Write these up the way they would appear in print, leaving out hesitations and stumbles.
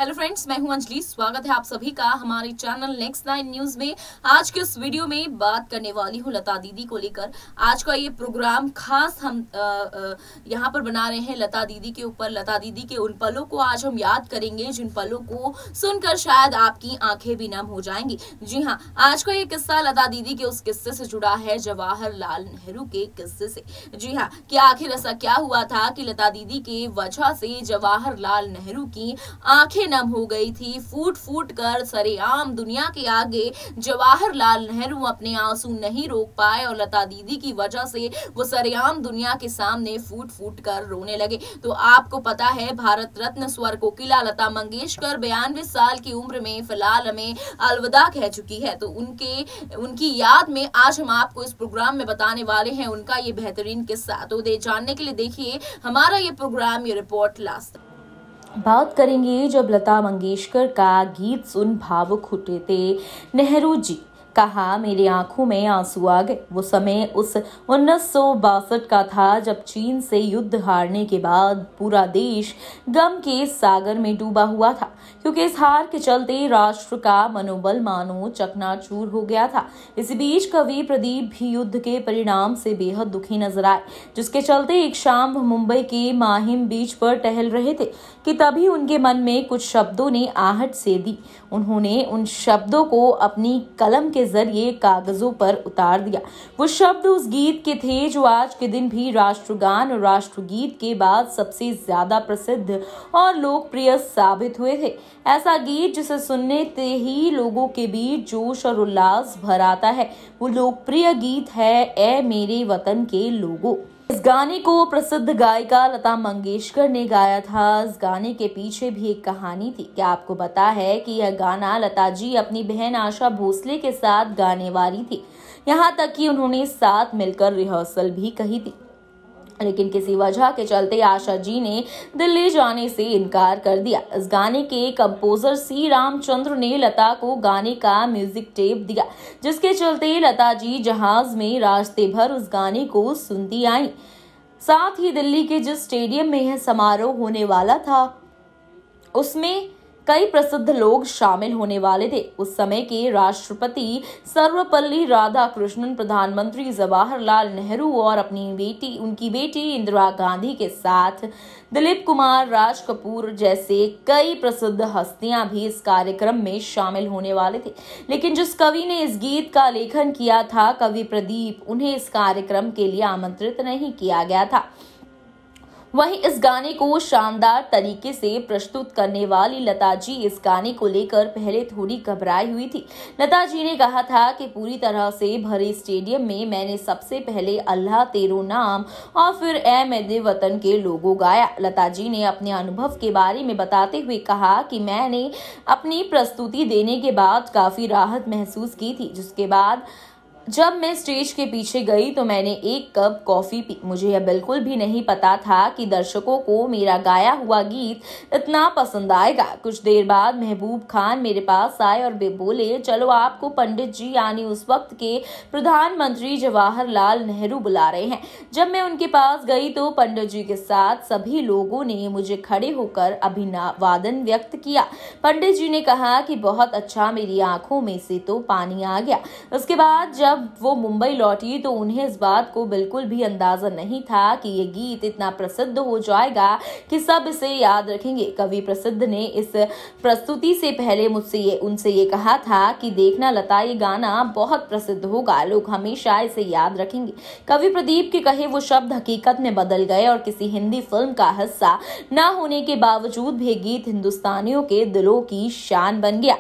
Hello friends, मैं हूं अंजलि। स्वागत है आप सभी का हमारे चैनल नेक्स्ट 9 न्यूज में। आज के इस वीडियो में बात करने वाली हूं लता दीदी को लेकर। आज का ये प्रोग्राम खास हम यहां पर बना रहे हैं लता दीदी के ऊपर। लता दीदी के उन पलों को आज हम याद करेंगे जिन पलों को सुनकर शायद आपकी आंखें भी नम हो जाएंगी। जी हाँ, आज का ये किस्सा लता दीदी के उस किस्से से जुड़ा है, जवाहरलाल नेहरू के किस्से से। जी हाँ, कि आखिर ऐसा क्या हुआ था कि लता दीदी के वजह से जवाहरलाल नेहरू की आंखें नम हो गई थी। फूट फूट कर सरेआम दुनिया के आगे जवाहरलाल नेहरू अपने आंसू नहीं रोक पाए और लता दीदी की वजह से वो सरेआम दुनिया के सामने फूट फूट कर रोने लगे। तो आपको पता है, भारत रत्न स्वर कोकिला लता मंगेशकर 92 साल की उम्र में फिलहाल हमें अलविदा कह चुकी है। तो उनकी याद में आज हम आपको इस प्रोग्राम में बताने वाले हैं उनका ये बेहतरीन किस्सा। तो जानने के लिए देखिए हमारा ये प्रोग्राम, ये रिपोर्ट लास्ट। बात करेंगे जब लता मंगेशकर का गीत सुन भावुक उठे थे नेहरू जी। कहा मेरी आंखों में आंसू आ गए। वो समय उस 1962 का था जब चीन से युद्ध हारने के बाद पूरा देश गम के सागर में डूबा हुआ था, क्योंकि इस हार के चलते राष्ट्र का मनोबल मानो चकनाचूर हो गया था। इसी बीच कवि प्रदीप भी युद्ध के परिणाम से बेहद दुखी नजर आए, जिसके चलते एक शाम मुंबई के माहिम बीच पर टहल रहे थे कि तभी उनके मन में कुछ शब्दों ने आहट से दी। उन्होंने उन शब्दों को अपनी कलम के जरिए कागजों पर उतार दिया। वो शब्द उस गीत के थे जो आज के दिन भी राष्ट्रगान और राष्ट्रगीत के बाद सबसे ज्यादा प्रसिद्ध और लोकप्रिय साबित हुए थे। ऐसा गीत जिसे सुनने से ही लोगों के बीच जोश और उल्लास भर आता है। वो लोकप्रिय गीत है ए मेरे वतन के लोगों। इस गाने को प्रसिद्ध गायिका लता मंगेशकर ने गाया था। इस गाने के पीछे भी एक कहानी थी। क्या आपको पता है कि यह गाना लता जी अपनी बहन आशा भोसले के साथ गाने वाली थी। यहाँ तक कि उन्होंने साथ मिलकर रिहर्सल भी कही थी, लेकिन किसी वजह के चलते आशा जी ने दिल्ली जाने से इनकार कर दिया। इस गाने के कंपोजर सी रामचंद्र ने लता को गाने का म्यूजिक टेप दिया, जिसके चलते लता जी जहाज में रास्ते भर उस गाने को सुनती आई। साथ ही दिल्ली के जिस स्टेडियम में यह समारोह होने वाला था उसमें कई प्रसिद्ध लोग शामिल होने वाले थे। उस समय के राष्ट्रपति सर्वपल्ली राधाकृष्णन, प्रधानमंत्री जवाहरलाल नेहरू और उनकी बेटी इंदिरा गांधी के साथ दिलीप कुमार, राज कपूर जैसे कई प्रसिद्ध हस्तियां भी इस कार्यक्रम में शामिल होने वाले थे। लेकिन जिस कवि ने इस गीत का लेखन किया था, कवि प्रदीप, उन्हें इस कार्यक्रम के लिए आमंत्रित नहीं किया गया था। वहीं इस गाने को शानदार तरीके से प्रस्तुत करने वाली लता जी इस गाने को लेकर पहले थोड़ी घबराई हुई थी। लता जी ने कहा था कि पूरी तरह से भरे स्टेडियम में मैंने सबसे पहले अल्लाह तेरो नाम और फिर ए मेरे वतन के लोगों गाया। लता जी ने अपने अनुभव के बारे में बताते हुए कहा कि मैंने अपनी प्रस्तुति देने के बाद काफी राहत महसूस की थी, जिसके बाद जब मैं स्टेज के पीछे गई तो मैंने एक कप कॉफी पी। मुझे यह बिल्कुल भी नहीं पता था कि दर्शकों को मेरा गाया हुआ गीत इतना पसंद आएगा। कुछ देर बाद महबूब खान मेरे पास आए और वे बोले, चलो आपको पंडित जी यानी उस वक्त के प्रधानमंत्री जवाहरलाल नेहरू बुला रहे हैं। जब मैं उनके पास गई तो पंडित जी के साथ सभी लोगों ने मुझे खड़े होकर अभिवादन व्यक्त किया। पंडित जी ने कहा कि बहुत अच्छा, मेरी आंखों में से तो पानी आ गया। उसके बाद जब वो मुंबई लौटी तो उन्हें इस बात को बिल्कुल भी अंदाजा नहीं था कि ये गीत इतना प्रसिद्ध हो जाएगा कि सब इसे याद रखेंगे। कवि प्रसिद्ध ने इस प्रस्तुति से पहले उनसे ये कहा था कि देखना लता, ये गाना बहुत प्रसिद्ध होगा, लोग हमेशा इसे याद रखेंगे। कवि प्रदीप के कहे वो शब्द हकीकत में बदल गए और किसी हिंदी फिल्म का हिस्सा न होने के बावजूद भी गीत हिंदुस्तानियों के दिलों की शान बन गया।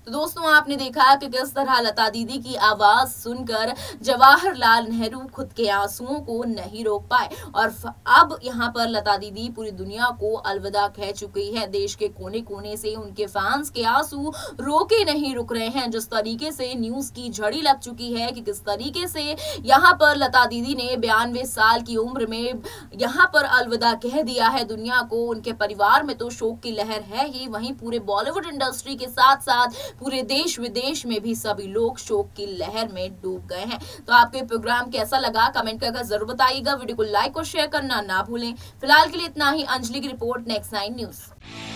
तो दोस्तों, आपने देखा कि किस तरह लता दीदी की आवाज सुनकर जवाहरलाल नेहरू खुद के आंसुओं को नहीं रोक पाए और अब यहाँ पर लता दीदी पूरी दुनिया को अलविदा कह चुकी है। देश के कोने कोने से उनके फैंस के आंसू रोके नहीं रुक रहे हैं। जिस तरीके से न्यूज की झड़ी लग चुकी है कि किस तरीके से यहाँ पर लता दीदी ने 92 साल की उम्र में यहाँ पर अलविदा कह दिया है दुनिया को। उनके परिवार में तो शोक की लहर है ही, वहीं पूरे बॉलीवुड इंडस्ट्री के साथ साथ पूरे देश विदेश में भी सभी लोग शोक की लहर में डूब गए हैं। तो आपको ये प्रोग्राम कैसा लगा कमेंट करके जरूर बताइएगा। वीडियो को लाइक और शेयर करना ना भूलें। फिलहाल के लिए इतना ही। अंजलि की रिपोर्ट, नेक्स्ट 9 न्यूज।